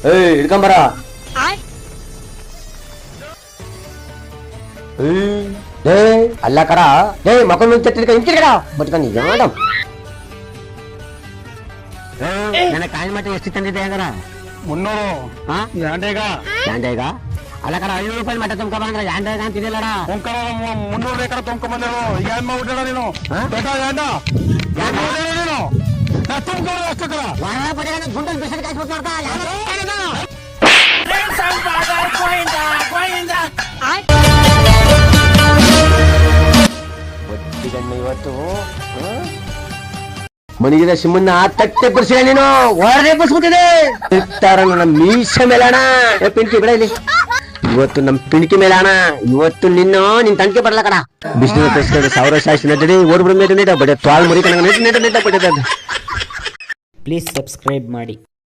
ಹಿಡ್ಕೊಂಬರ ಅಲ್ಲ ಕಡ ಮಕ್ಕಳು ಹಿಂತಿರ್ಗಡ ಬಟ್ಕೊಂಡು ಮೇಡಮ್ ನನ್ನ ಕಾಯಿ ಮಟ್ಟ ಎಷ್ಟು ತಂದಿದ್ದೆ ಹಂಗಾರ 300 ಯಾಂಡೇಗ ಅಲ್ಲ ಕಡ 500 ರೂಪಾಯಿ ಮಟ್ಟ ತುಂಬ್ಕೊಂಬ ಅಂದ್ರೆ ಯಾಂಡೇಗ ಅಂತಿದ್ದಿಲ್ಲಡ 300 ಎಕರೆ ತುಂಬ್ಕೊಂಬಂದಿರು ಈಗ ಏನ್ ಮಾಡ್ಬಿಟ್ಟ ನೀನು ಯಾಂಡ ನೀನು ತುಂಬ್ಕೊಂಡು ಅಷ್ಟು ಕಡ ಗುಂಡಲ್ ಬಿಸಿಲು ಕಾಯಿಸ್ಬಿಟ್ಟು ಮಾಡ್ತಾ ಇವತ್ತು ಮನಿಗಿದ ಸಿಮ್ಮನ್ನ ತಟ್ಟೆ ಬರ್ಸಿಲ್ಲ ನೀನು ಹೊರಡೆ ಬರ್ಸ್ಬಿಟ್ಟಿದೆ ನನ್ನ ಮೀಸ ಮೇಲಣ ಪಿಂಕಿ ಬಿಡ ಇಲ್ಲಿ ಇವತ್ತು ನಮ್ ಪಿಂಕಿ ಮೇಲಣ ಇವತ್ತು ನಿನ್ ತನಕೆ ಬರಲ್ಲ ಕಡ ಬಿಸಿಲು 1000 ಶಾಸ್ತಿ ನಡಿ ಓಡ್ಬಿಡ ಮೇಲೆ ಬಡ ತಾಳ್ ಮುರಿ ಕಣ ಬಡ ಪ್ಲೀಸ್ ಸಬ್ಸ್ಕ್ರೈಬ್ ಮಾಡಿ.